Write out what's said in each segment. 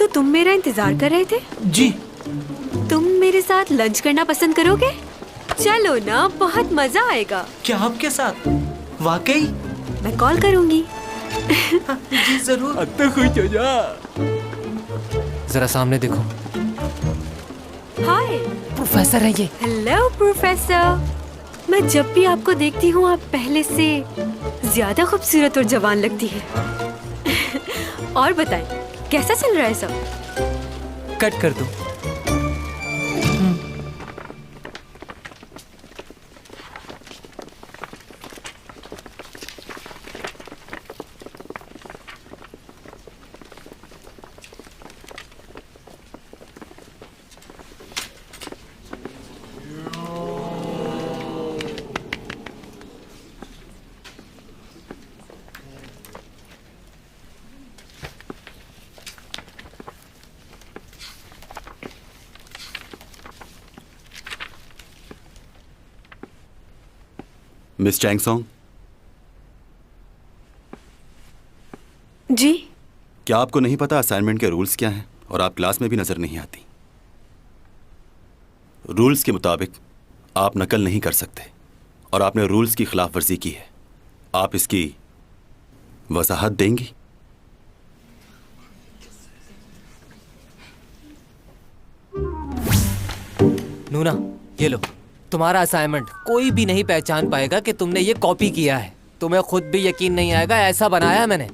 तो तुम मेरा इंतजार कर रहे थे? जी। तुम मेरे साथ लंच करना पसंद करोगे? चलो ना, बहुत मजा आएगा। क्या आपके साथ? वाकई? मैं कॉल करूंगी। जी जरूर। अब तो खुश हो जा। जरा सामने देखो। हाय, प्रोफेसर है ये। Hello professor. मैं जब भी आपको देखती हूँ आप पहले से ज्यादा खूबसूरत और जवान लगती है। और बताएं, कैसा चल रहा है सब? कट कर दो। मिस चैंग सॉन्ग, जी। क्या आपको नहीं पता असाइनमेंट के रूल्स क्या हैं? और आप क्लास में भी नजर नहीं आती। रूल्स के मुताबिक आप नकल नहीं कर सकते और आपने रूल्स की खिलाफ वर्जी की है। आप इसकी वजाहत देंगी? नूना, ये लो तुम्हारा असाइनमेंट। कोई भी नहीं पहचान पाएगा कि तुमने ये कॉपी किया है। तुम्हें खुद भी यकीन नहीं आएगा, ऐसा बनाया है मैंने।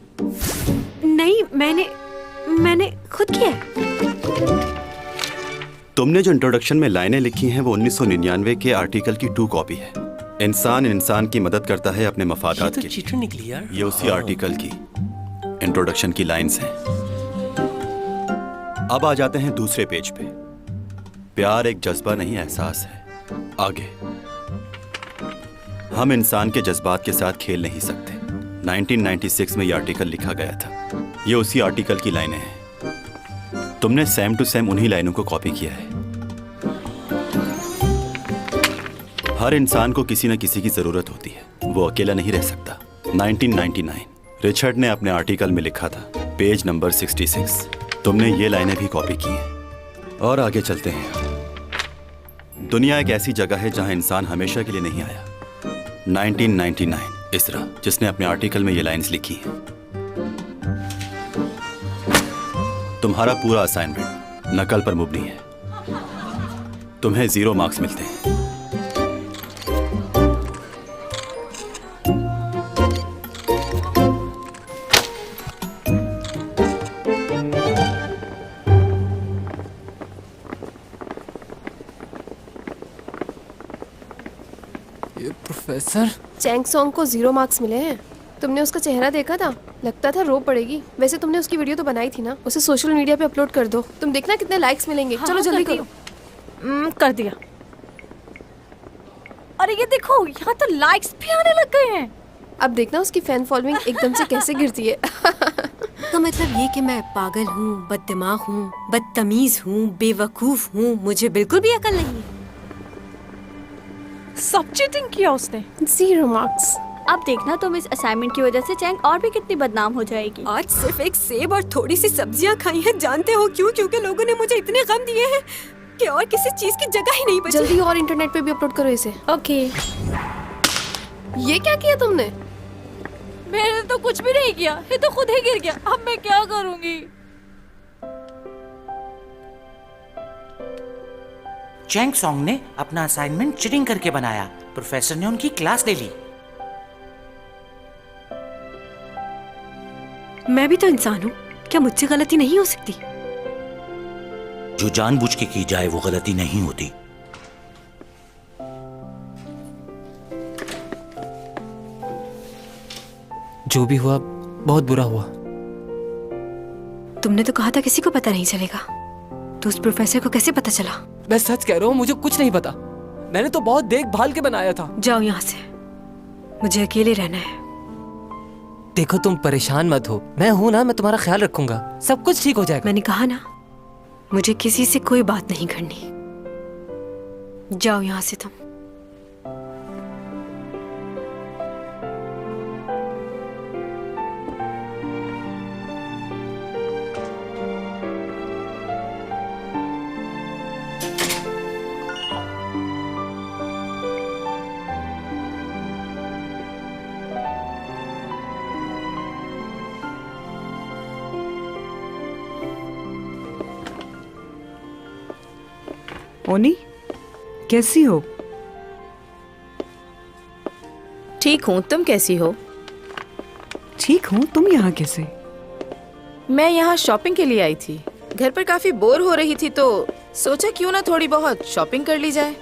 नहीं, मैंने खुद किया है। तुमने जो इंट्रोडक्शन में लाइनें लिखी हैं वो 1999 के आर्टिकल की 2 कॉपी है। इंसान इंसान की मदद करता है अपने मफादात के लिए। चीटर निकली यार। ये उसी आर्टिकल की इंट्रोडक्शन की लाइंस हैं। अब आ जाते हैं दूसरे पेज पे। प्यार एक जज्बा नहीं, एहसास है। आगे, हम इंसान के जज्बात के साथ खेल नहीं सकते। 1996 में यह आर्टिकल लिखा गया था। ये उसी आर्टिकल की लाइनें हैं। तुमने सेम टू सेम उन्हीं लाइनों को कॉपी किया है। हर इंसान को किसी न किसी की जरूरत होती है, वो अकेला नहीं रह सकता। 1999 रिचर्ड ने अपने आर्टिकल में लिखा था, पेज नंबर 66। तुमने ये लाइनें भी कॉपी की हैं। और आगे चलते हैं। दुनिया एक ऐसी जगह है जहां इंसान हमेशा के लिए नहीं आया। 1999 इसरा, जिसने अपने आर्टिकल में ये लाइंस लिखी हैं। तुम्हारा पूरा असाइनमेंट नकल पर मुबनी है। तुम्हें 0 मार्क्स मिलते हैं। प्रोफेसर, चैंग सॉन्ग को 0 मार्क्स मिले हैं। तुमने उसका चेहरा देखा था? लगता था रो पड़ेगी। वैसे तुमने उसकी वीडियो तो बनाई थी ना, उसे सोशल मीडिया पे अपलोड कर दो। तुम देखना कितने लाइक्स मिलेंगे। चलो जल्दी करो। कर दिया। अरे ये देखो, यहाँ तो लाइक्स भी आने लग गए हैं। अब देखना उसकी फैन फॉलोइंग एकदम से कैसे गिरती है। तो मतलब ये कि मैं पागल हूँ, बददिमाग हूँ, बदतमीज हूँ, बेवकूफ हूँ, मुझे बिल्कुल भी अकल नहीं है। सब चीटिंग किया उसने। 0 मार्क्स। अब देखना तुम इस असाइनमेंट की वजह से चैंग और भी कितनी बदनाम हो जाएगी। आज सिर्फ एक सेब और थोड़ी सी सब्जियां खाई हैं। जानते हो क्यों? क्योंकि लोगों ने मुझे इतने गम दिए हैं कि और किसी चीज की जगह ही नहीं बची। जल्दी और इंटरनेट पे भी अपलोड करो इसे। ओके। ये क्या किया तुमने? मैंने तो कुछ भी नहीं किया, ये तो खुद ही गिर गया। अब मैं क्या करूंगी? चैंग सॉन्ग ने अपना असाइनमेंट चीटिंग करके बनाया। प्रोफेसर ने उनकी क्लास ले ली। मैं भी तो इंसान हूँ, क्या मुझसे गलती नहीं हो सकती? जो जानबूझ के की जाए वो गलती नहीं होती। जो भी हुआ बहुत बुरा हुआ। तुमने तो कहा था किसी को पता नहीं चलेगा, तो उस प्रोफेसर को कैसे पता चला? मैं सच कह रहा हूँ, मुझे कुछ नहीं पता। मैंने तो बहुत देखभाल के बनाया था। जाओ यहाँ से, मुझे अकेले रहना है। देखो तुम परेशान मत हो, मैं हूं ना, मैं तुम्हारा ख्याल रखूंगा। सब कुछ ठीक हो जाएगा। मैंने कहा ना, मुझे किसी से कोई बात नहीं करनी। जाओ यहाँ से तुम। ओनी, कैसी हो? ठीक हूँ, तुम कैसी हो? ठीक हूँ। तुम यहाँ कैसे? मैं यहाँ शॉपिंग के लिए आई थी। घर पर काफी बोर हो रही थी तो सोचा क्यों ना थोड़ी बहुत शॉपिंग कर ली जाए।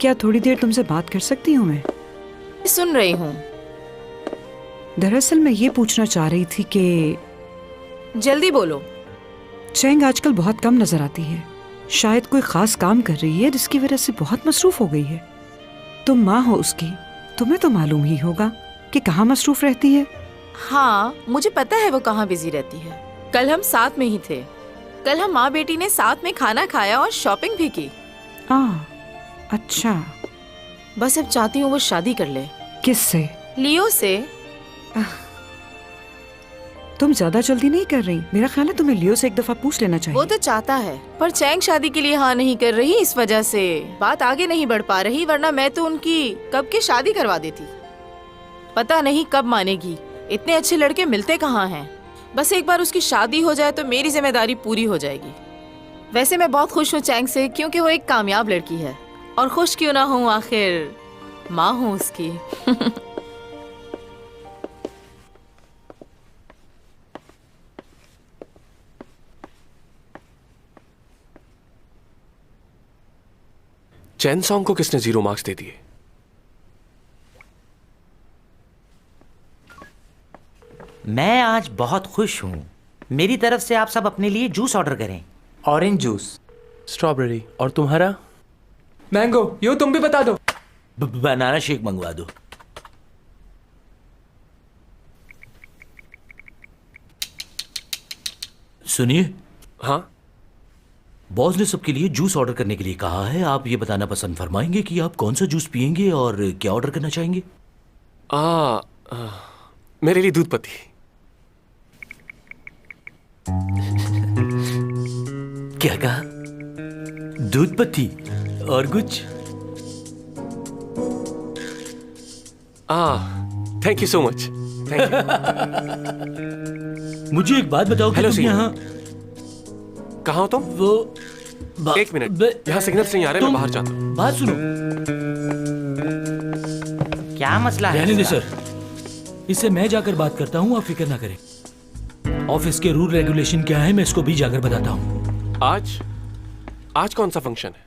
क्या थोड़ी देर तुमसे बात कर सकती हूँ मैं? सुन रही हूँ। दरअसल मैं ये पूछना चाह रही थी कि जल्दी बोलो। चैंग आजकल बहुत कम नजर आती है। शायद कोई खास काम कर रही है जिसकी वजह से बहुत मसरूफ हो गई है। तुम माँ हो उसकी, तुम्हें तो मालूम ही होगा कि कहाँ मसरूफ रहती है। हाँ, मुझे पता है वो कहाँ बिजी रहती है। कल हम साथ में ही थे। कल हम माँ बेटी ने साथ में खाना खाया और शॉपिंग भी की। अच्छा। बस अब चाहती हूँ वो शादी कर ले। किससे? लियो से। तुम ज्यादा जल्दी नहीं कर रही? मेरा ख्याल है तुम्हें लियो से एक दफा पूछ लेना चाहिए। वो तो चाहता है, पर चैंग शादी के लिए हाँ नहीं कर रही, इस वजह से बात आगे नहीं बढ़ पा रही। वरना मैं तो उनकी कब की शादी करवा देती। पता नहीं कब मानेगी। इतने अच्छे लड़के मिलते कहाँ हैं। बस एक बार उसकी शादी हो जाए तो मेरी जिम्मेदारी पूरी हो जाएगी। वैसे मैं बहुत खुश हूँ चैंग से, क्योंकि वो एक कामयाब लड़की है। और खुश क्यों ना हूँ, आखिर माँ हूँ उसकी। चैन सॉन्ग को किसने 0 मार्क्स दे दिए? मैं आज बहुत खुश हूँ। मेरी तरफ से आप सब अपने लिए जूस ऑर्डर करें। Orange juice, strawberry. और तुम्हारा? मैंगो। यो तुम भी बता दो। बनाना शेक मंगवा दो। सुनिए। हाँ, बॉस ने सबके लिए जूस ऑर्डर करने के लिए कहा है। आप ये बताना पसंद फरमाएंगे कि आप कौन सा जूस पियेंगे और क्या ऑर्डर करना चाहेंगे? मेरे लिए दूध पत्ती। क्या कहा? दूध पत्ती और कुछ? Thank you so much. Thank you. मुझे एक बात बताओ कि हेलो तुम यहाँ कहाँ हो तुम? एक मिनट, यहाँ सिग्नल नहीं आ रहे, मैं बाहर जाता हूँ। बात सुनो। क्या मसला है? रहने दे सर, इससे मैं जाकर बात करता हूँ, आप फिक्र ना करें। ऑफिस के रूल रेगुलेशन क्या है मैं इसको भी जाकर बताता हूँ। आज कौन सा फंक्शन है?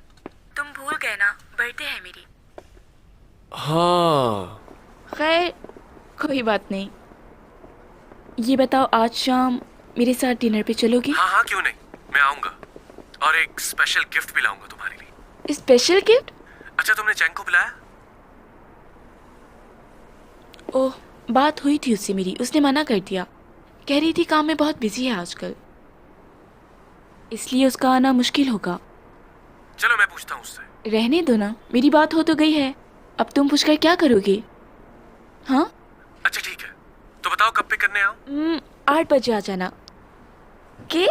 तुम भूल गए ना, बर्थडे है मेरी। हाँ। खैर कोई बात नहीं। ये बताओ, आज शाम मेरे साथ डिनर पे चलोगी? हाँ, क्यों नहीं, मैं आऊंगा। और एक स्पेशल गिफ्ट भी लाऊंगा तुम्हारे लिए। Special gift? अच्छा, तुमने चैंग को बुलाया? ओह, बात हुई थी उससे मेरी, उसने मना कर दिया। कह रही थी काम में बहुत बिजी है आजकल, इसलिए उसका आना मुश्किल होगा। चलो मैं पूछता हूँ उससे। रहने दो ना, मेरी बात हो तो गई है। अब तुम पूछकर क्या करोगे? हाँ अच्छा ठीक है, तो बताओ कब पे करने आऊं? 8 बजे आ जाना। के?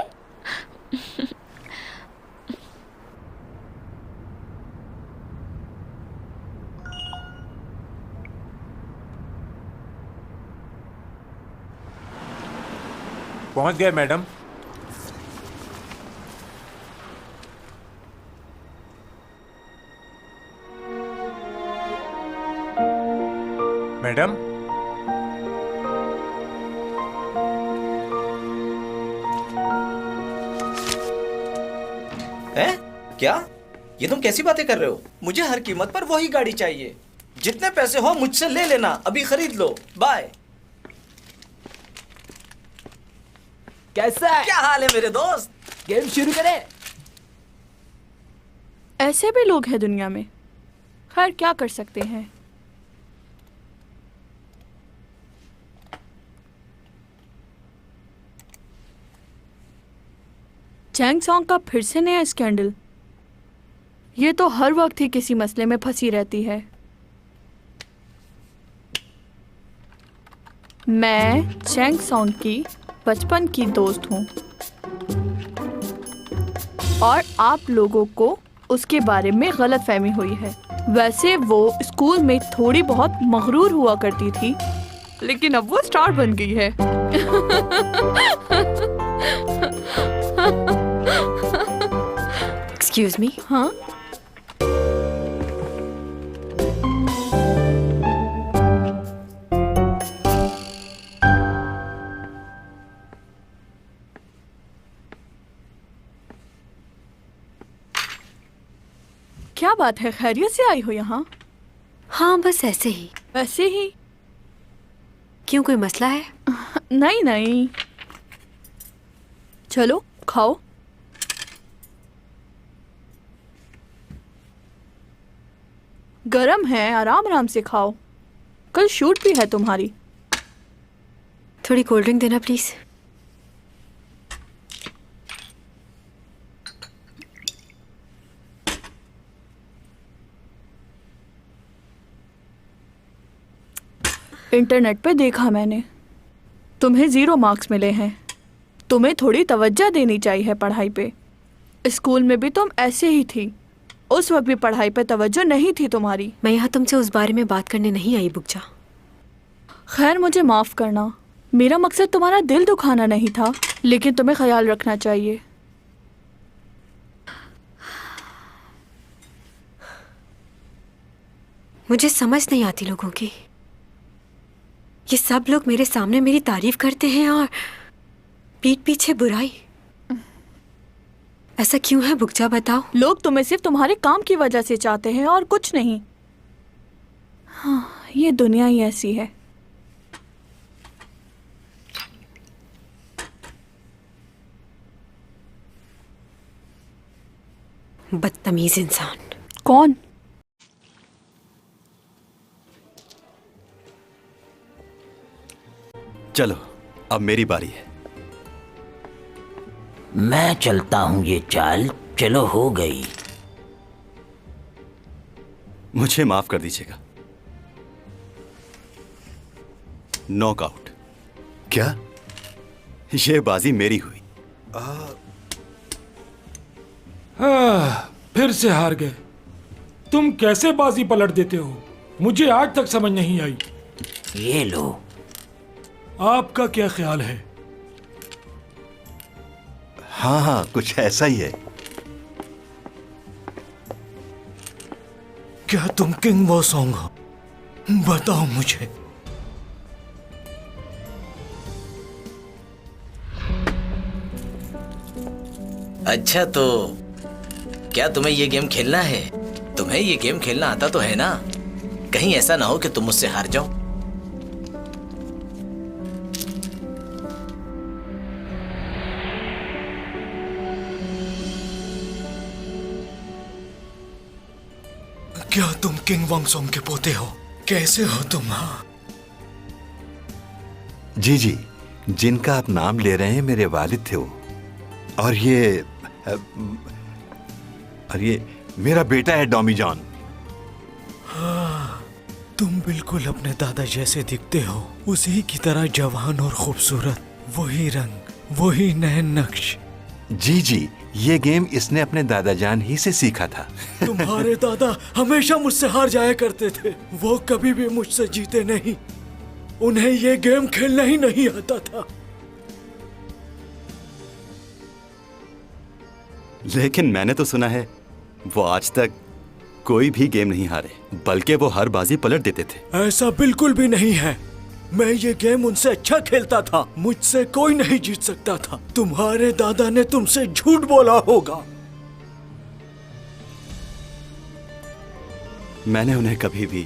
पहुंच गए मैडम। मैडम, क्या? ये तुम कैसी बातें कर रहे हो? मुझे हर कीमत पर वही गाड़ी चाहिए। जितने पैसे हो मुझसे ले लेना, अभी खरीद लो। बाय। कैसा है? क्या हाल है मेरे दोस्त? गेम शुरू करें? ऐसे भी लोग हैं दुनिया में। खैर क्या कर सकते हैं। चैंग सॉन्ग का फिर से नया स्कैंडल। ये तो हर वक्त ही किसी मसले में फंसी रहती है। मैं चैंग सॉन्ग की बचपन की दोस्त हूँ और आप लोगों को उसके बारे में गलतफहमी हुई है। वैसे वो स्कूल में थोड़ी बहुत मगरूर हुआ करती थी, लेकिन अब वो स्टार बन गई है। Excuse me. हाँ, क्या बात है, खैरियत से आई हो यहाँ? हाँ बस ऐसे ही। वैसे ही? क्यों, कोई मसला है? नहीं नहीं, चलो खाओ। गरम है, आराम आराम से खाओ, कल शूट भी है तुम्हारी। थोड़ी कोल्ड ड्रिंक देना प्लीज। इंटरनेट पे देखा मैंने, तुम्हें 0 मार्क्स मिले हैं। तुम्हें थोड़ी तवज्जो देनी चाहिए पढ़ाई पे। स्कूल में भी तुम ऐसे ही थी, उस वक्त भी पढ़ाई पे तवज्जो नहीं थी तुम्हारी। मैं यहाँ तुमसे उस बारे में बात करने नहीं आई बुकजा। खैर, मुझे माफ़ करना, मेरा मकसद तुम्हारा दिल दुखाना नहीं था, लेकिन तुम्हें ख्याल रखना चाहिए। मुझे समझ नहीं आती लोगों की। ये सब लोग मेरे सामने मेरी तारीफ करते हैं और पीठ पीछे बुराई। ऐसा क्यों है बुकजा, बताओ। लोग तुम्हें सिर्फ तुम्हारे काम की वजह से चाहते हैं और कुछ नहीं। हाँ, ये दुनिया ही ऐसी है। बदतमीज इंसान। कौन? चलो अब मेरी बारी है। मैं चलता हूँ ये चाल, चलो हो गई। मुझे माफ कर दीजिएगा। नॉकआउट। क्या? ये बाजी मेरी हुई। फिर से हार गए। तुम कैसे बाजी पलट देते हो, मुझे आज तक समझ नहीं आई। ये लो। आपका क्या ख्याल है? हाँ हाँ, कुछ ऐसा ही है। क्या तुम किंग वॉसोंग हो? बताओ मुझे। अच्छा, तो क्या तुम्हें ये गेम खेलना है? तुम्हें ये गेम खेलना आता तो है ना? कहीं ऐसा ना हो कि तुम मुझसे हार जाओ। क्या तुम किंग वॉन्गसोंग के पोते हो? कैसे हो तुम? हाँ जी जी, जिनका आप नाम ले रहे हैं मेरे वालिद थे वो। और ये मेरा बेटा है डॉमी जॉन। हाँ, तुम बिल्कुल अपने दादा जैसे दिखते हो, उसी की तरह जवान और खूबसूरत। वही रंग, वही नए नक्श। जी जी, ये गेम इसने अपने दादा जान ही से सीखा था। तुम्हारे दादा हमेशा मुझसे हार जाया करते थे। वो कभी भी मुझसे जीते नहीं। उन्हें ये गेम खेलना ही नहीं आता था। लेकिन मैंने तो सुना है वो आज तक कोई भी गेम नहीं हारे, बल्कि वो हर बाजी पलट देते थे। ऐसा बिल्कुल भी नहीं है। मैं ये गेम उनसे अच्छा खेलता था। मुझसे कोई नहीं जीत सकता था। तुम्हारे दादा ने तुमसे झूठ बोला होगा। मैंने उन्हें कभी भी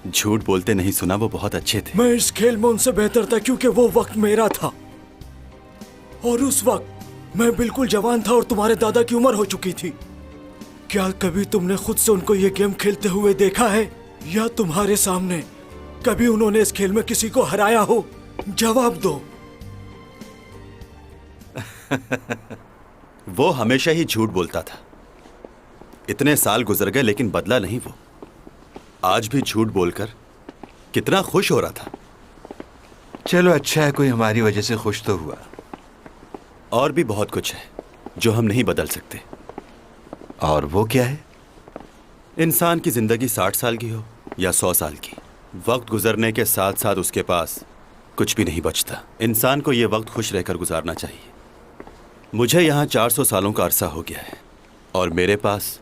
झूठ बोलते नहीं सुना। वो बहुत अच्छे थे। मैं इस खेल में उनसे बेहतर था क्योंकि वो वक्त मेरा था। और उस वक्त मैं बिल्कुल जवान था और तुम्हारे दादा की उम्र हो चुकी थी। क्या कभी तुमने खुद से उनको ये गेम खेलते हुए देखा है, या तुम्हारे सामने कभी उन्होंने इस खेल में किसी को हराया हो? जवाब दो। वो हमेशा ही झूठ बोलता था। इतने साल गुजर गए लेकिन बदला नहीं वो। आज भी झूठ बोलकर कितना खुश हो रहा था। चलो अच्छा है, कोई हमारी वजह से खुश तो हुआ। और भी बहुत कुछ है जो हम नहीं बदल सकते। और वो क्या है? इंसान की जिंदगी 60 साल की हो या 100 साल की, वक्त गुजरने के साथ साथ उसके पास कुछ भी नहीं बचता। इंसान को यह वक्त खुश रहकर गुजारना चाहिए। मुझे यहाँ 400 सालों का अरसा हो गया है। और मेरे पास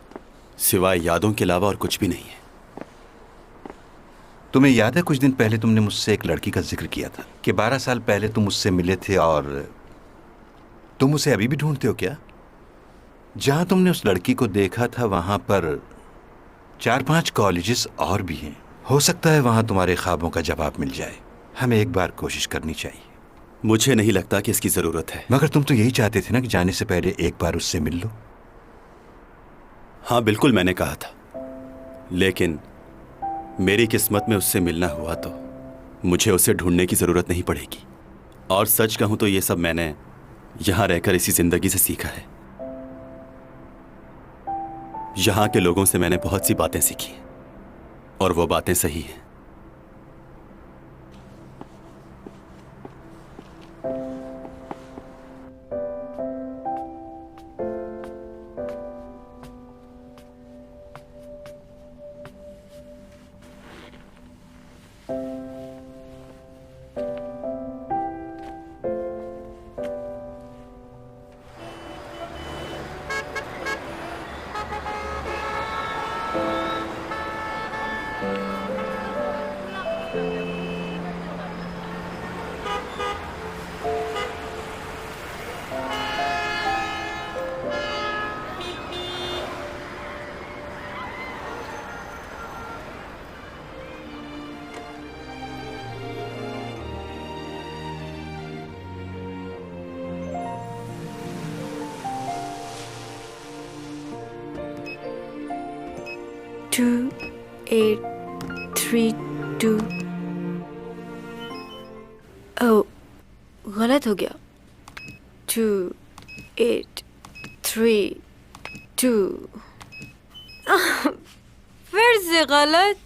सिवाय यादों के अलावा और कुछ भी नहीं है। तुम्हें याद है कुछ दिन पहले तुमने मुझसे एक लड़की का जिक्र किया था कि 12 साल पहले तुम उससे मिले थे और तुम उसे अभी भी ढूंढते हो क्या? जहां तुमने उस लड़की को देखा था वहां पर 4-5 कॉलेजेस और भी हैं। हो सकता है वहां तुम्हारे ख्वाबों का जवाब मिल जाए। हमें एक बार कोशिश करनी चाहिए। मुझे नहीं लगता कि इसकी जरूरत है। मगर तुम तो यही चाहते थे ना कि जाने से पहले एक बार उससे मिल लो। हाँ बिल्कुल, मैंने कहा था, लेकिन मेरी किस्मत में उससे मिलना हुआ तो मुझे उसे ढूंढने की जरूरत नहीं पड़ेगी। और सच कहूं तो ये सब मैंने यहां रहकर इसी जिंदगी से सीखा है। यहां के लोगों से मैंने बहुत सी बातें सीखी और वो बातें सही हैं। Two, 8, 3, 2। ओह, गलत हो गया। 2, 8, 3, 2। फिर से गलत।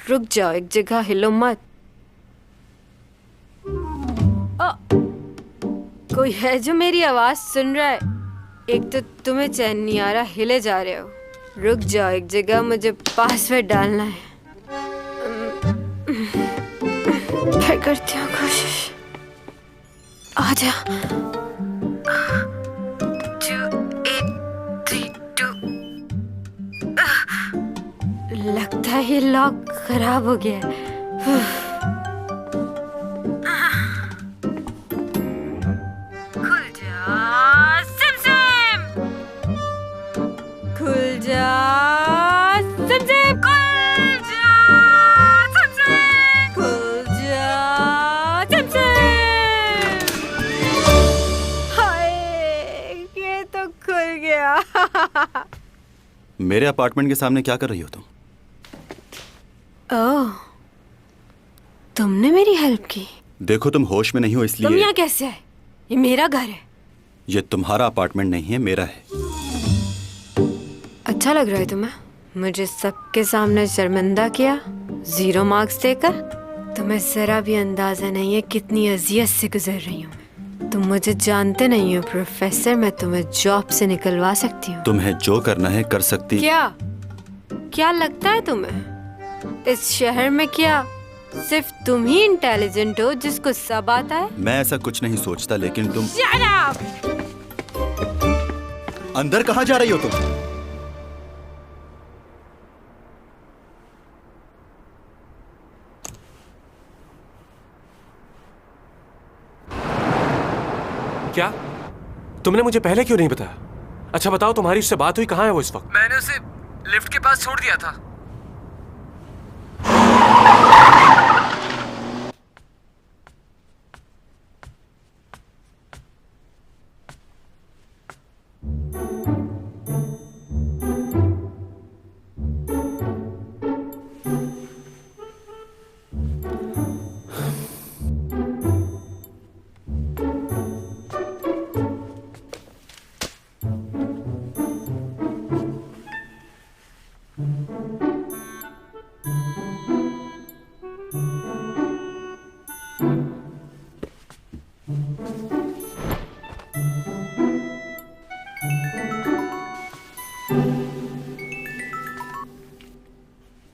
रुक जाओ, एक जगह हिलो मत। कोई है जो मेरी आवाज सुन रहा है? एक तो तुम्हें चैन नहीं आ रहा, हिले जा रहे हो। रुक जाओ एक जगह, मुझे पासवर्ड डालना है। फिर करती हूँ कोशिश। आ जा। 2, 8, 3, 2। लगता है ये लॉक खराब हो गया है। मेरे अपार्टमेंट के सामने क्या कर रही हो तुम? ओह, तुमने मेरी हेल्प की। देखो तुम होश में नहीं हो इसलिए। तुम यहाँ कैसे आए? ये मेरा घर है। ये तुम्हारा अपार्टमेंट नहीं है, मेरा है। अच्छा लग रहा है तुम्हें? मुझे सबके सामने शर्मिंदा किया, 0 मार्क्स देकर। तुम्हें जरा भी अंदाजा नहीं है कितनी अजियत से गुजर रही हूँ। तुम मुझे जानते नहीं हो प्रोफेसर, मैं तुम्हें जॉब से निकलवा सकती हूँ। तुम्हें जो करना है कर सकती। क्या लगता है तुम्हें इस शहर में क्या सिर्फ तुम ही इंटेलिजेंट हो जिसको सब आता है? मैं ऐसा कुछ नहीं सोचता, लेकिन तुम। Shut up! अंदर कहाँ जा रही हो तुम? क्या तुमने मुझे पहले क्यों नहीं बताया? अच्छा बताओ, तुम्हारी उससे बात हुई? कहाँ है वो इस वक्त? मैंने उसे लिफ्ट के पास छोड़ दिया था।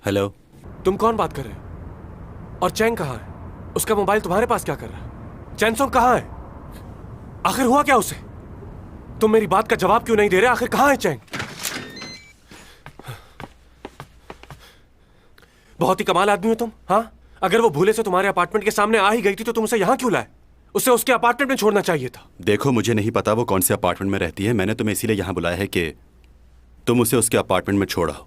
हेलो, तुम कौन बात कर रहे हो? और चैंग कहाँ है? उसका मोबाइल तुम्हारे पास क्या कर रहा है? चैंग कहाँ है? आखिर हुआ क्या उसे? तुम मेरी बात का जवाब क्यों नहीं दे रहे? आखिर कहाँ है चैंग? बहुत ही कमाल आदमी हो तुम। हाँ, अगर वो भूले से तुम्हारे अपार्टमेंट के सामने आ ही गई थी तो तुम उसे यहाँ क्यों लाए? उसे उसके अपार्टमेंट में छोड़ना चाहिए था। देखो, मुझे नहीं पता वो कौन से अपार्टमेंट में रहती है। मैंने तुम्हें इसीलिए यहाँ बुलाया है कि तुम उसे उसके अपार्टमेंट में छोड़ाओ।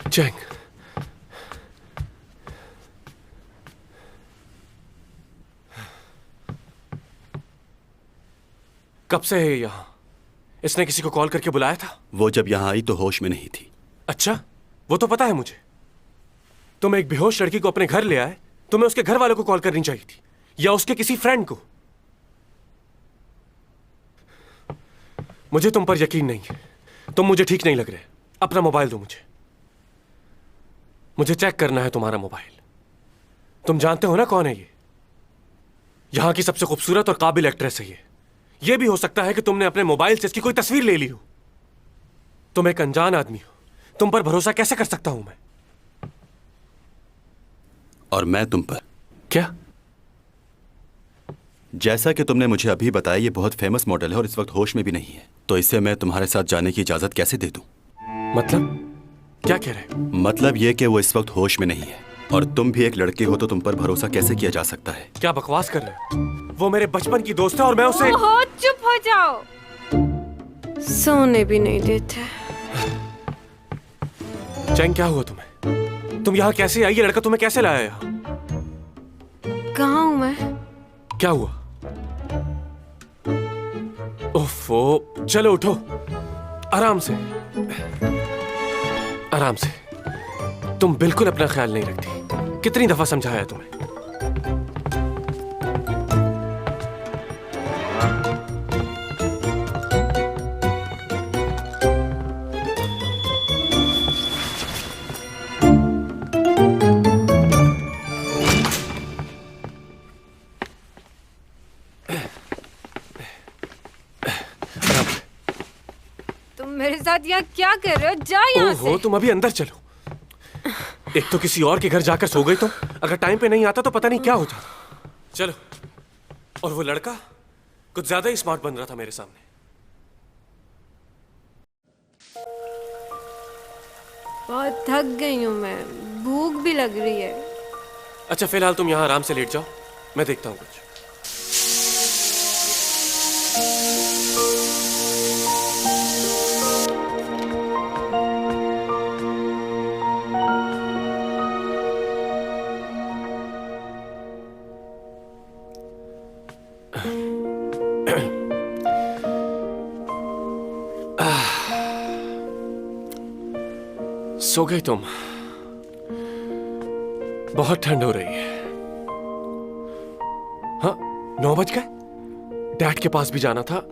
चैंग, कब से है यहाँ? इसने किसी को कॉल करके बुलाया था? वो जब यहाँ आई तो होश में नहीं थी। अच्छा, वो तो पता है मुझे। तुम एक बेहोश लड़की को अपने घर ले आए, तुम्हें उसके घर वालों को कॉल करनी चाहिए थी, या उसके किसी फ्रेंड को। मुझे तुम पर यकीन नहीं है। तुम मुझे ठीक नहीं लग रहे। अपना मोबाइल दो मुझे चेक करना है तुम्हारा मोबाइल। तुम जानते हो ना कौन है ये? यहां की सबसे खूबसूरत और काबिल एक्ट्रेस है ये भी हो सकता है कि तुमने अपने मोबाइल से इसकी कोई तस्वीर ले ली हो। तुम एक अनजान आदमी हो, तुम पर भरोसा कैसे कर सकता हूं मैं? और मैं तुम पर? क्या? जैसा कि तुमने मुझे अभी बताया, ये बहुत फेमस मॉडल है और इस वक्त होश में भी नहीं है, तो इसे मैं तुम्हारे साथ जाने की इजाजत कैसे दे दूं? मतलब क्या कह रहे? मतलब ये कि वो इस वक्त होश में नहीं है, और तुम भी एक लड़के हो तो तुम पर भरोसा कैसे किया जा सकता है? क्या बकवास कर रहे हो? वो मेरे बचपन की दोस्त है और मैं उसे... ओहो, चुप हो जाओ। सोने भी नहीं देते। चैंग, क्या हुआ तुम्हें? तुम यहाँ कैसे आई? ये लड़का तुम्हें कैसे लाया यहाँ? कहाँ हूँ मैं? क्या हुआ? ओफो, चलो उठो, आराम से आराम से। तुम बिल्कुल अपना ख्याल नहीं रखती। कितनी दफा समझाया तुम्हें? मेरे साथ यहाँ क्या कर रहे हो? जाओ यहाँ से। ओहो, तुम अभी अंदर चलो। एक तो किसी और के घर जाकर सो गई तुम। अगर टाइम पे नहीं आता तो पता नहीं क्या हो जाता। चलो। और वो लड़का कुछ ज्यादा ही स्मार्ट बन रहा था मेरे सामने। बहुत थक गई हूँ मैं, भूख भी लग रही है। अच्छा, फिलहाल तुम यहाँ आराम से लेट जाओ, मैं देखता हूँ कुछ। सो गई तुम? बहुत ठंड हो रही है। हाँ, 9 बज गए। डैड के पास भी जाना था।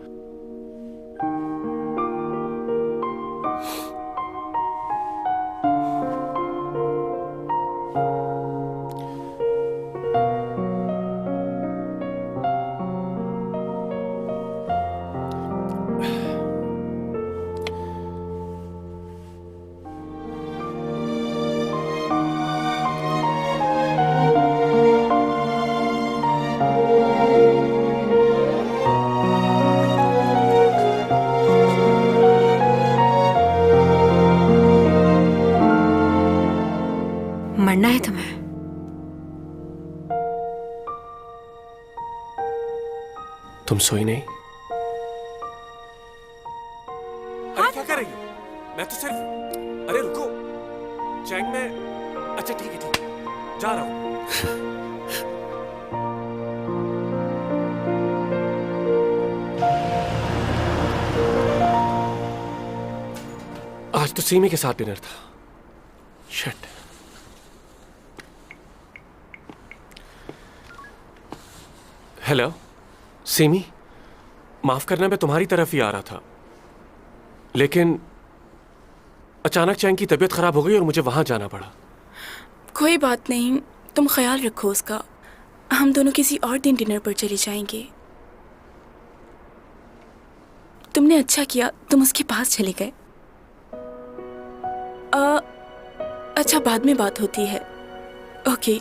मरना है तुम्हें? तुम सोई नहीं? अरे क्या कर रही हो? मैं तो सिर्फ... अरे रुको, चैंग में... अच्छा ठीक है, जा रहा हूं। आज तो सीमी के साथ डिनर था। शिट। हेलो सीमी, माफ करना, मैं तुम्हारी तरफ ही आ रहा था, लेकिन अचानक चैंग की तबीयत खराब हो गई और मुझे वहां जाना पड़ा। कोई बात नहीं, तुम ख्याल रखो उसका। हम दोनों किसी और दिन डिनर पर चले जाएंगे। तुमने अच्छा किया, तुम उसके पास चले गए। अच्छा, बाद में बात होती है। ओके।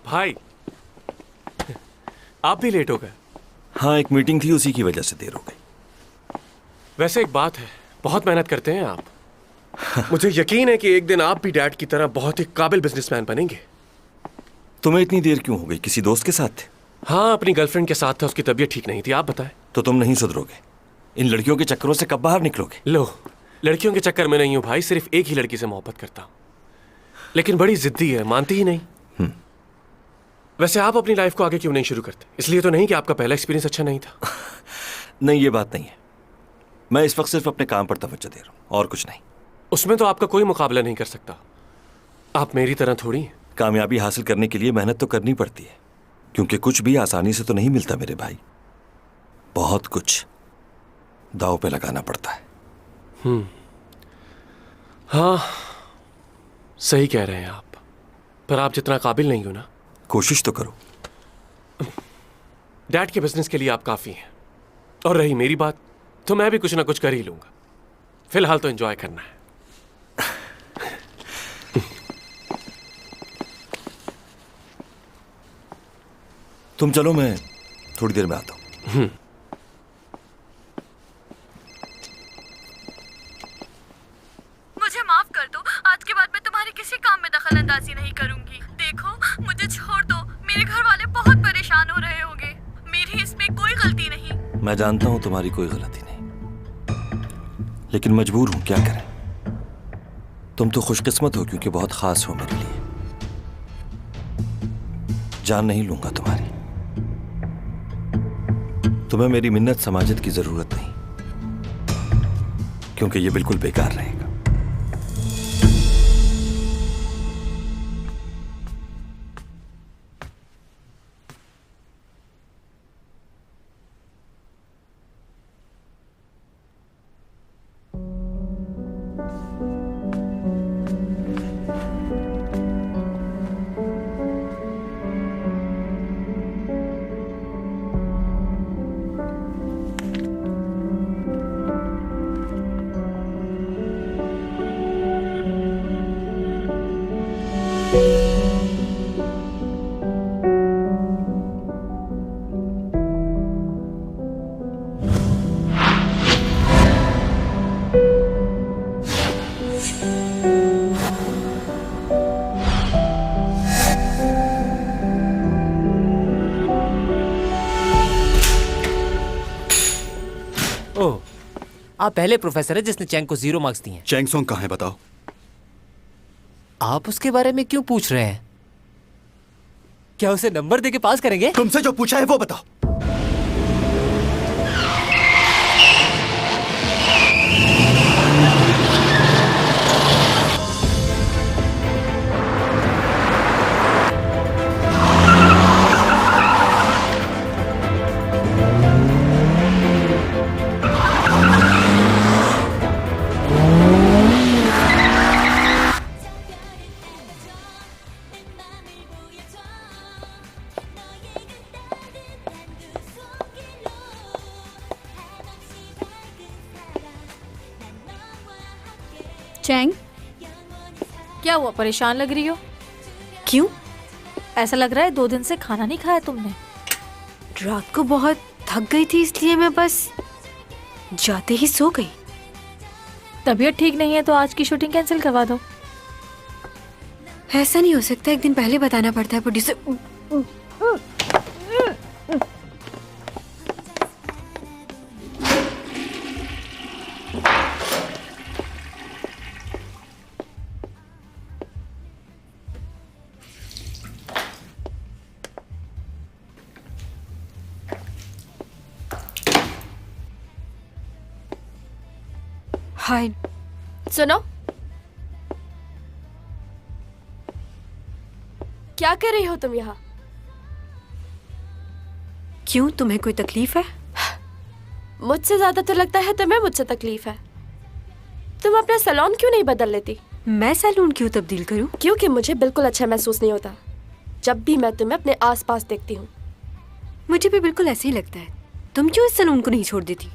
भाई, आप भी लेट हो गए। हाँ, एक मीटिंग थी, उसी की वजह से देर हो गई। वैसे एक बात है, बहुत मेहनत करते हैं आप। मुझे यकीन है कि एक दिन आप भी डैड की तरह बहुत ही काबिल बिजनेसमैन बनेंगे। तुम्हें इतनी देर क्यों हो गई? किसी दोस्त के साथ थे? हाँ, अपनी गर्लफ्रेंड के साथ था, उसकी तबीयत ठीक नहीं थी। आप बताएं। तो तुम नहीं सुधरोगे। इन लड़कियों के चक्करों से कब बाहर निकलोगे? लो, लड़कियों के चक्कर में नहीं हूँ भाई, सिर्फ एक ही लड़की से मोहब्बत करता हूँ, लेकिन बड़ी जिद्दी है, मानती ही नहीं। वैसे आप अपनी लाइफ को आगे क्यों नहीं शुरू करते? इसलिए तो नहीं कि आपका पहला एक्सपीरियंस अच्छा नहीं था। नहीं, ये बात नहीं है। मैं इस वक्त सिर्फ अपने काम पर तवज्जो दे रहा हूँ, और कुछ नहीं। उसमें तो आपका कोई मुकाबला नहीं कर सकता। आप मेरी तरह थोड़ी हैं। कामयाबी हासिल करने के लिए मेहनत तो करनी पड़ती है, क्योंकि कुछ भी आसानी से तो नहीं मिलता मेरे भाई। बहुत कुछ दांव पे लगाना पड़ता है। हाँ, सही कह रहे हैं आप, पर आप जितना काबिल नहीं हो ना। कोशिश तो करो। डैड के बिजनेस के लिए आप काफी हैं, और रही मेरी बात, तो मैं भी कुछ ना कुछ कर ही लूंगा। फिलहाल तो एंजॉय करना है। तुम चलो, मैं थोड़ी देर में आता हूं। मुझे माफ कर दो, आज के बाद मैं तुम्हारे किसी काम में दखल अंदाजी नहीं करूंगी। देखो, मुझे छोड़ दो, मेरे घर वाले बहुत परेशान हो रहे होंगे। मेरी इसमें कोई गलती नहीं। मैं जानता हूं तुम्हारी कोई गलती नहीं, लेकिन मजबूर हूं, क्या करें। तुम तो खुशकिस्मत हो, क्योंकि बहुत खास हो मेरे लिए। जान नहीं लूंगा तुम्हारी। तुम्हें मेरी मिन्नत समाजत की जरूरत नहीं, क्योंकि ये बिल्कुल बेकार रहेगा। ओह, आप पहले प्रोफेसर है जिसने चैंग को 0 मार्क्स दिए हैं। चैंग सोंग कहाँ है बताओ? आप उसके बारे में क्यों पूछ रहे हैं? क्या उसे नंबर देके पास करेंगे? तुमसे जो पूछा है वो बताओ। चैंग, क्या हुआ, परेशान लग रही हो? क्यों? ऐसा लग रहा है 2 दिन से खाना नहीं खाया तुमने। रात को बहुत थक गई थी, इसलिए मैं बस जाते ही सो गई। तबीयत ठीक नहीं है तो आज की शूटिंग कैंसिल करवा दो। ऐसा नहीं हो सकता, एक दिन पहले बताना पड़ता है प्रोड्यूसर। हाय, सुनो, क्या कर रही हो तुम यहाँ? क्यों, तुम्हें कोई तकलीफ है? मुझसे ज्यादा तो लगता है तुम्हें मुझसे तकलीफ है। तुम अपना सैलून क्यों नहीं बदल लेती? मैं सैलून क्यों तब्दील करूं? क्योंकि मुझे बिल्कुल अच्छा महसूस नहीं होता जब भी मैं तुम्हें अपने आसपास देखती हूँ। मुझे भी बिल्कुल ऐसे ही लगता है। तुम क्यों इस सैलून को नहीं छोड़ देती?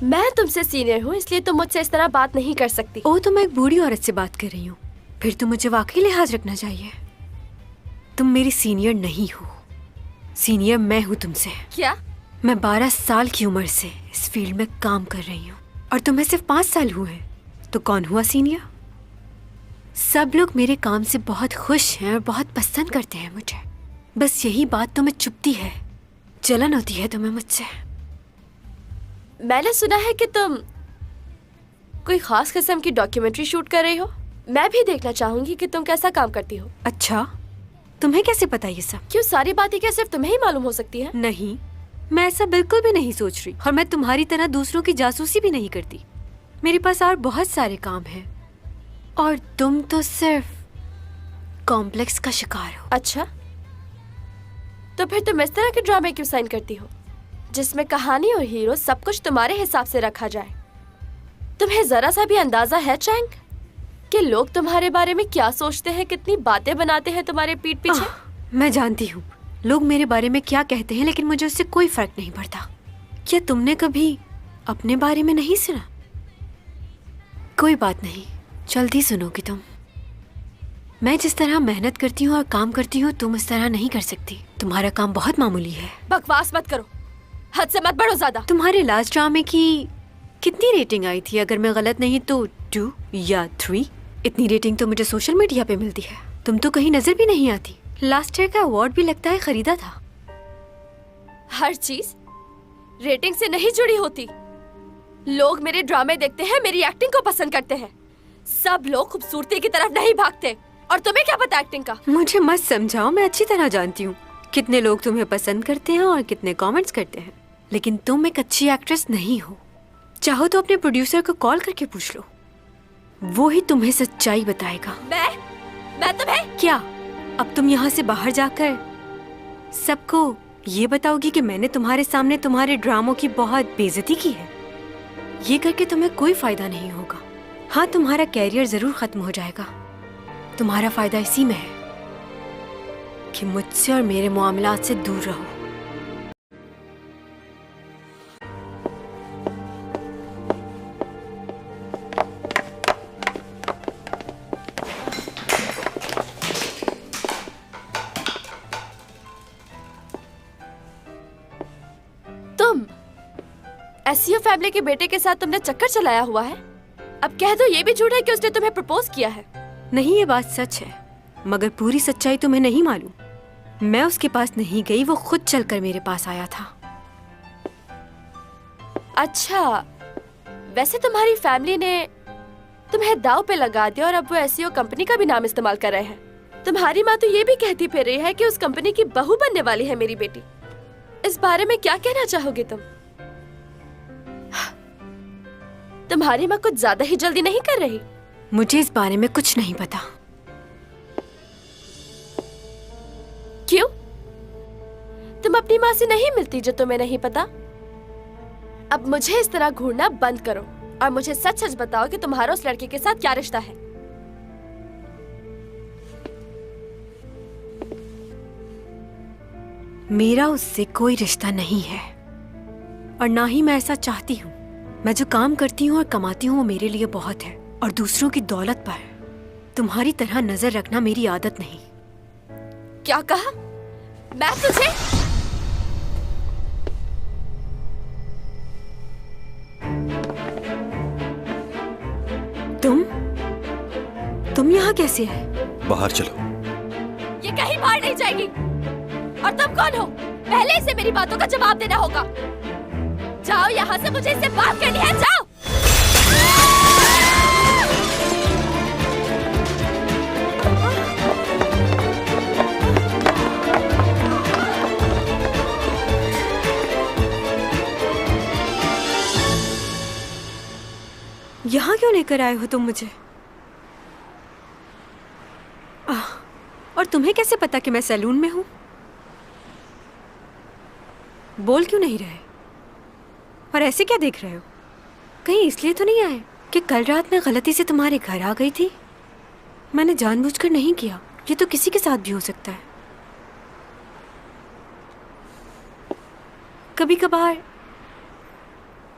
मैं तुमसे सीनियर हूँ इसलिए तुम मुझसे इस तरह बात नहीं कर सकती। ओ, तो मैं एक बूढ़ी औरत से बात कर रही हूँ, फिर तो मुझे वाकई लिहाज रखना चाहिए। तुम मेरी सीनियर नहीं हो, सीनियर मैं हूँ तुमसे। क्या? मैं 12 साल की उम्र से इस फील्ड में काम कर रही हूँ और तुम्हें सिर्फ 5 साल हुए हैं, तो कौन हुआ सीनियर? सब लोग मेरे काम से बहुत खुश हैं और बहुत पसंद करते हैं मुझे। बस यही बात तुम्हें चुभती है, जलन होती है तुम्हें मुझसे। मैंने सुना है कि तुम कोई खास किस्म की डॉक्यूमेंट्री शूट कर रही हो। मैं भी देखना चाहूंगी कि तुम कैसा काम करती हो। अच्छा, तुम्हें कैसे पता ये सब? क्यों सारी बातें क्या सिर्फ तुम्हें ही मालूम हो सकती है? नहीं, मैं ऐसा बिल्कुल भी नहीं सोच रही और मैं तुम्हारी तरह दूसरों की जासूसी भी नहीं करती। मेरे पास और बहुत सारे काम हैं और तुम तो सिर्फ कॉम्प्लेक्स का शिकार हो। अच्छा, तो फिर तुम इस तरह के ड्रामे क्यों साइन करती हो जिसमें कहानी और हीरो सब कुछ तुम्हारे हिसाब से रखा जाए? तुम्हें जरा सा भी अंदाजा है चैंग कि लोग तुम्हारे बारे में क्या सोचते हैं, कितनी बातें बनाते हैं तुम्हारे पीठ पीछे? मैं जानती हूँ लोग मेरे बारे में क्या कहते हैं, लेकिन मुझे उससे कोई फर्क नहीं पड़ता। क्या तुमने कभी अपने बारे में नहीं सुना? कोई बात नहीं, जल्दी सुनोगी तुम। मैं जिस तरह मेहनत करती हूँ और काम करती हूँ तुम उस तरह नहीं कर सकती। तुम्हारा काम बहुत मामूली है। बकवास मत करो, हद से मत बढ़ो ज्यादा। तुम्हारे लास्ट ड्रामे की कितनी रेटिंग आई थी? अगर मैं गलत नहीं तो 2 या 3। इतनी रेटिंग तो मुझे सोशल मीडिया पे मिलती है, तुम तो कहीं नजर भी नहीं आती। लास्ट ईयर का अवार्ड भी लगता है खरीदा था। हर चीज रेटिंग से नहीं जुड़ी होती। लोग मेरे ड्रामे देखते हैं, मेरी एक्टिंग को पसंद करते हैं। सब लोग खूबसूरती की तरफ नहीं भागते। और तुम्हें क्या पता एक्टिंग का? मुझे मत समझाओ, मैं अच्छी तरह जानती हूँ कितने लोग तुम्हें पसंद करते हैं और कितने कमेंट्स करते हैं। लेकिन तुम एक अच्छी एक्ट्रेस नहीं हो। चाहो तो अपने प्रोड्यूसर को कॉल करके पूछ लो, वो ही तुम्हें सच्चाई बताएगा। मैं तुम्हें क्या अब तुम यहाँ से बाहर जाकर सबको ये बताओगी कि मैंने तुम्हारे सामने तुम्हारे ड्रामों की बहुत बेइज्जती की है? ये करके तुम्हें कोई फायदा नहीं होगा। हाँ, तुम्हारा कैरियर जरूर खत्म हो जाएगा। तुम्हारा फायदा इसी में है कि मुझसे और मेरे मामलात से दूर रहो। तुम एसईओ फैमिली के बेटे के साथ तुमने चक्कर चलाया हुआ है। अब कह दो ये भी झूठ है कि उसने तुम्हें प्रपोज किया है। नहीं, ये बात सच है, मगर पूरी सच्चाई तुम्हें नहीं मालूम। मैं उसके पास नहीं गई, वो खुद चलकर मेरे पास आया था। अच्छा, वैसे तुम्हारी फैमिली ने तुम्हें दाव पे लगा दिया और अब वो एसईओ कंपनी का भी नाम इस्तेमाल कर रहे हैं। तुम्हारी माँ तो ये भी कहती फिर रही है कि उस कंपनी की बहू बनने वाली है मेरी बेटी। इस बारे में क्या कहना चाहोगे तुम? तुम्हारी माँ कुछ ज्यादा ही जल्दी नहीं कर रही? मुझे इस बारे में कुछ नहीं पता। क्यों? तुम अपनी माँ से नहीं मिलती जो तुम्हें नहीं पता? अब मुझे इस तरह घूरना बंद करो और मुझे सच सच बताओ कि तुम्हारा उस लड़के के साथ क्या रिश्ता है। मेरा उससे कोई रिश्ता नहीं है और ना ही मैं ऐसा चाहती हूँ। मैं जो काम करती हूँ और कमाती हूँ वो मेरे लिए बहुत है और दूसरों की दौलत पर तुम्हारी तरह नजर रखना मेरी आदत नहीं। क्या कहा? मैं तुझे तुम यहाँ कैसे आए? बाहर चलो। ये कहीं बाहर नहीं जाएगी। और तुम कौन हो? पहले इसे मेरी बातों का जवाब देना होगा। जाओ यहाँ से, मुझे इससे बात करनी है। जाओ। यहाँ क्यों लेकर आए हो तुम मुझे? और तुम्हें कैसे पता कि मैं सैलून में हूँ? बोल क्यों नहीं रहे? और ऐसे क्या देख रहे हो? कहीं इसलिए तो नहीं आए कि कल रात मैं गलती से तुम्हारे घर आ गई थी? मैंने जानबूझकर नहीं किया, ये तो किसी के साथ भी हो सकता है। कभी कभार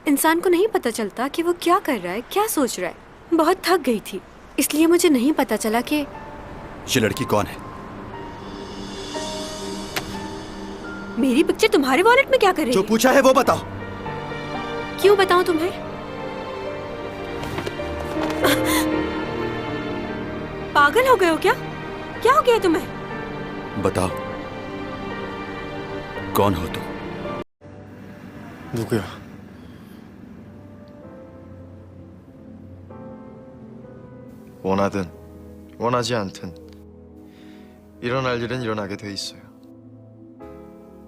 इंसान को नहीं पता चलता कि वो क्या कर रहा है, क्या सोच रहा है। बहुत थक गई थी, इसलिए मुझे नहीं पता चला कि ये लड़की कौन है? मेरी पिक्चर तुम्हारे वॉलेट में क्या कर रही जो है? पूछा है वो बताओ। क्यों बताऊं तुम्हें? पागल हो गए हो क्या? क्या हो गया तुम्हें? बताओ, कौन हो तुम? 누구야? 원하든 원하지 않든 일어날 일은 일어나게 돼 있어요.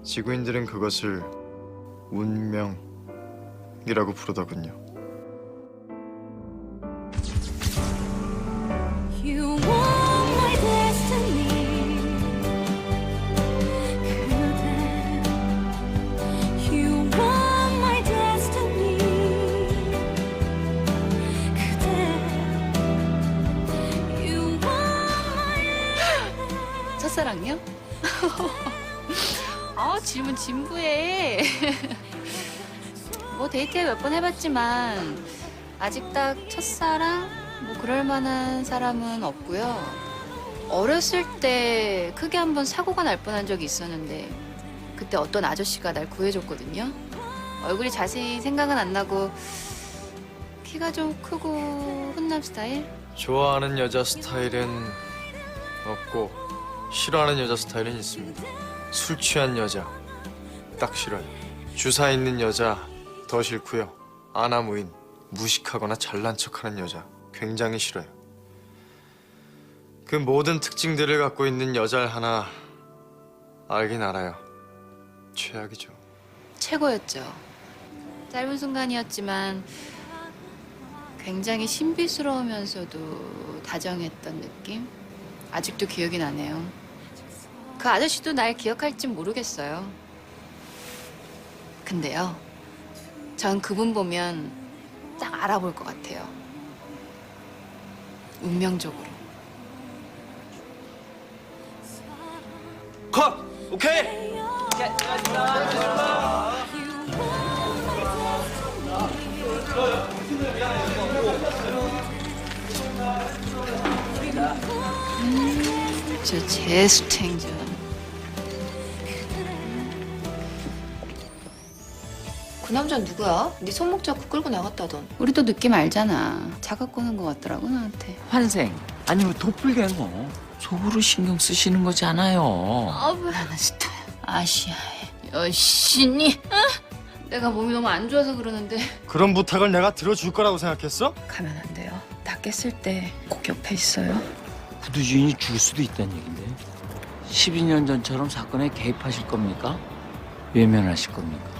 지구인들은 그것을 운명이라고 부르더군요. 첫사랑이요? 아, 질문 진부해. 뭐 데이트 몇 번 해봤지만 아직 딱 첫사랑? 뭐 그럴 만한 사람은 없고요. 어렸을 때 크게 한번 사고가 날 뻔한 적이 있었는데 그때 어떤 아저씨가 날 구해줬거든요. 얼굴이 자세히 생각은 안 나고 키가 좀 크고 훈남 스타일? 좋아하는 여자 스타일은 없고 싫어하는 여자 스타일은 있습니다. 술 취한 여자 딱 싫어요. 주사 있는 여자 더 싫고요. 아나무인, 무식하거나 잘난 척하는 여자 굉장히 싫어요. 그 모든 특징들을 갖고 있는 여자를 하나 알긴 알아요. 최악이죠. 최고였죠. 짧은 순간이었지만 굉장히 신비스러우면서도 다정했던 느낌? 아직도 기억이 나네요. 그 아저씨도 날 기억할진 모르겠어요. 근데요, 전 그분 보면 딱 알아볼 것 같아요. 운명적으로. 컷! 오케이! 저 제수탱전. 그 남자는 누구야? 네 손목 잡고 끌고 나갔다던. 우리도 느낌 알잖아. 자각 거는 것 같더라고 나한테. 환생 아니면 도플갱어 속으로 신경 쓰시는 거잖아요. 나는 스타야. 아시아의 여신이. 내가 몸이 너무 안 좋아서 그러는데 그런 부탁을 내가 들어줄 거라고 생각했어? 가면 안 돼요. 나 깼을 때 꼭 옆에 있어요. 구두 주인이 죽을 수도 있다는 얘긴데 12년 전처럼 사건에 개입하실 겁니까? 외면하실 겁니까?